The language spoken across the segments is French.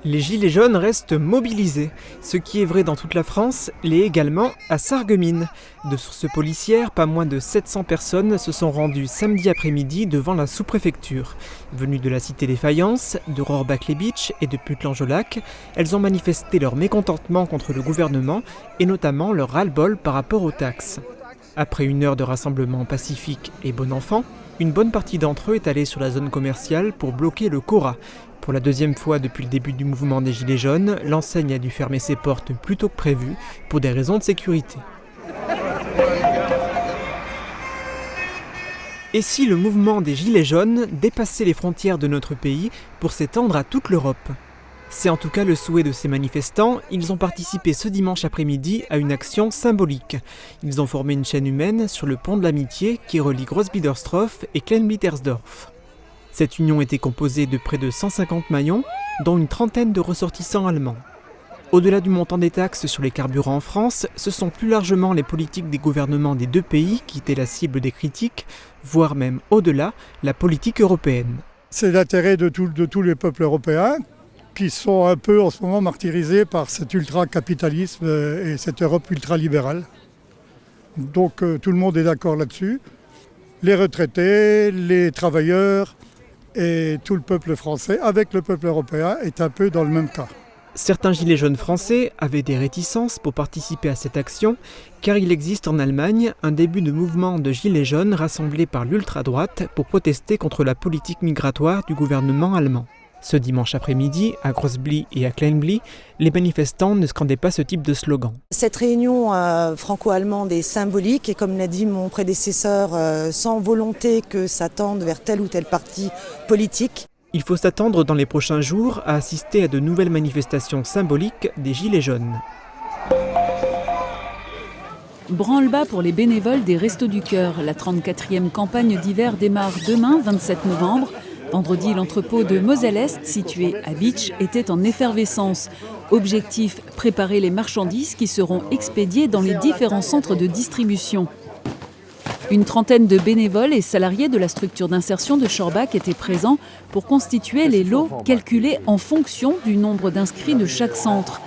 Les gilets jaunes restent mobilisés. Ce qui est vrai dans toute la France l'est également à Sarreguemines. De sources policières, pas moins de 700 personnes se sont rendues samedi après-midi devant la sous-préfecture. Venues de la cité des Faïences, de Rohrbach-les-Bitches et de Putlange-au-Lac, elles ont manifesté leur mécontentement contre le gouvernement et notamment leur ras-le-bol par rapport aux taxes. Après une heure de rassemblement pacifique et bon enfant, une bonne partie d'entre eux est allée sur la zone commerciale pour bloquer le Cora. Pour la deuxième fois depuis le début du mouvement des Gilets jaunes, l'enseigne a dû fermer ses portes plus tôt que prévu pour des raisons de sécurité. Et si le mouvement des Gilets jaunes dépassait les frontières de notre pays pour s'étendre à toute l'Europe ? C'est en tout cas le souhait de ces manifestants. Ils ont participé ce dimanche après-midi à une action symbolique. Ils ont formé une chaîne humaine sur le pont de l'Amitié qui relie Grossbiedersdorf et Kleinblitersdorf. Cette union était composée de près de 150 maillons, dont une trentaine de ressortissants allemands. Au-delà du montant des taxes sur les carburants en France, ce sont plus largement les politiques des gouvernements des deux pays qui étaient la cible des critiques, voire même au-delà, la politique européenne. C'est l'intérêt de tous les peuples européens qui sont un peu en ce moment martyrisés par cet ultra-capitalisme et cette Europe ultra-libérale. Donc tout le monde est d'accord là-dessus. Les retraités, les travailleurs et tout le peuple français, avec le peuple européen, est un peu dans le même cas. Certains gilets jaunes français avaient des réticences pour participer à cette action, car il existe en Allemagne un début de mouvement de gilets jaunes rassemblés par l'ultra-droite pour protester contre la politique migratoire du gouvernement allemand. Ce dimanche après-midi, à Grossbli et à Kleinbli, les manifestants ne scandaient pas ce type de slogan. Cette réunion franco-allemande est symbolique et comme l'a dit mon prédécesseur, sans volonté que ça tende vers tel ou tel parti politique. Il faut s'attendre dans les prochains jours à assister à de nouvelles manifestations symboliques des Gilets jaunes. Branle-bas pour les bénévoles des Restos du Cœur. La 34e campagne d'hiver démarre demain, 27 novembre. Vendredi, l'entrepôt de Moselle-Est, situé à Bitche, était en effervescence. Objectif, préparer les marchandises qui seront expédiées dans les différents centres de distribution. Une trentaine de bénévoles et salariés de la structure d'insertion de Schorbach étaient présents pour constituer les lots calculés en fonction du nombre d'inscrits de chaque centre.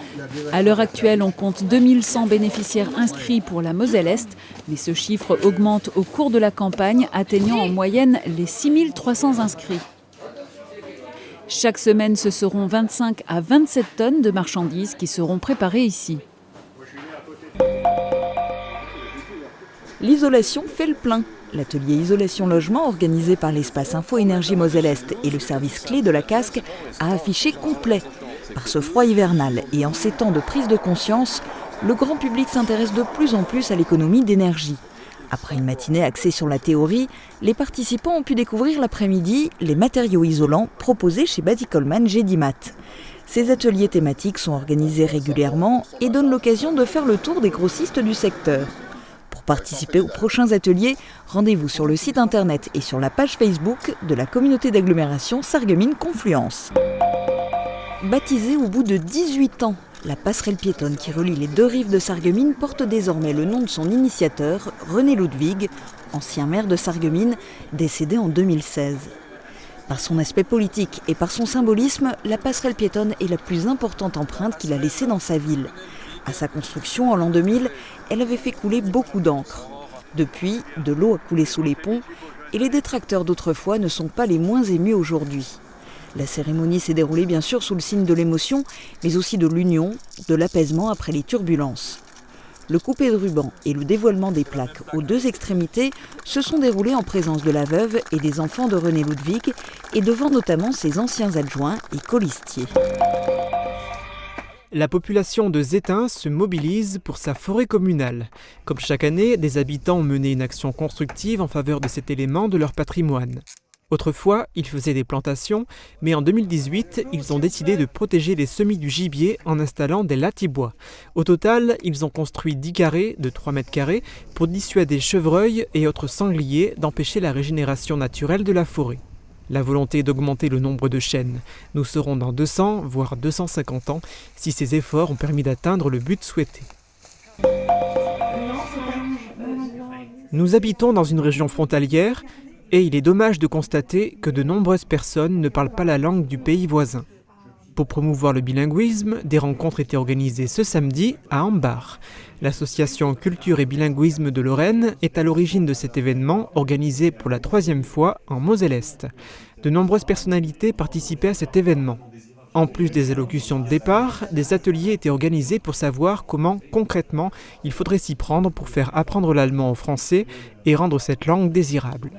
À l'heure actuelle, on compte 2100 bénéficiaires inscrits pour la Moselle-Est, mais ce chiffre augmente au cours de la campagne, atteignant en moyenne les 6300 inscrits. Chaque semaine, ce seront 25 à 27 tonnes de marchandises qui seront préparées ici. L'isolation fait le plein. L'atelier Isolation Logement, organisé par l'espace Info Énergie Moselle-Est et le service clé de la Casque, a affiché complet. Par ce froid hivernal et en ces temps de prise de conscience, le grand public s'intéresse de plus en plus à l'économie d'énergie. Après une matinée axée sur la théorie, les participants ont pu découvrir l'après-midi les matériaux isolants proposés chez Badi Coleman Gédimat. Ces ateliers thématiques sont organisés régulièrement et donnent l'occasion de faire le tour des grossistes du secteur. Pour participer aux prochains ateliers, rendez-vous sur le site internet et sur la page Facebook de la communauté d'agglomération Sarreguemines Confluence. Baptisée au bout de 18 ans, la passerelle piétonne qui relie les deux rives de Sarreguemines porte désormais le nom de son initiateur, René Ludwig, ancien maire de Sarreguemines, décédé en 2016. Par son aspect politique et par son symbolisme, la passerelle piétonne est la plus importante empreinte qu'il a laissée dans sa ville. À sa construction en l'an 2000, elle avait fait couler beaucoup d'encre. Depuis, de l'eau a coulé sous les ponts et les détracteurs d'autrefois ne sont pas les moins émus aujourd'hui. La cérémonie s'est déroulée bien sûr sous le signe de l'émotion, mais aussi de l'union, de l'apaisement après les turbulences. Le coupé de ruban et le dévoilement des plaques aux deux extrémités se sont déroulés en présence de la veuve et des enfants de René Ludwig et devant notamment ses anciens adjoints et colistiers. La population de Zétain se mobilise pour sa forêt communale. Comme chaque année, des habitants ont mené une action constructive en faveur de cet élément de leur patrimoine. Autrefois, ils faisaient des plantations, mais en 2018, ils ont décidé de protéger les semis du gibier en installant des latibois. Au total, ils ont construit 10 carrés de 3 mètres carrés pour dissuader chevreuils et autres sangliers d'empêcher la régénération naturelle de la forêt. La volonté d'augmenter le nombre de chênes. Nous serons dans 200, voire 250 ans, si ces efforts ont permis d'atteindre le but souhaité. Nous habitons dans une région frontalière et il est dommage de constater que de nombreuses personnes ne parlent pas la langue du pays voisin. Pour promouvoir le bilinguisme, des rencontres étaient organisées ce samedi à Ambach. L'association Culture et Bilinguisme de Lorraine est à l'origine de cet événement organisé pour la 3e fois en Moselle-Est. De nombreuses personnalités participaient à cet événement. En plus des allocutions de départ, des ateliers étaient organisés pour savoir comment, concrètement, il faudrait s'y prendre pour faire apprendre l'allemand aux Français et rendre cette langue désirable.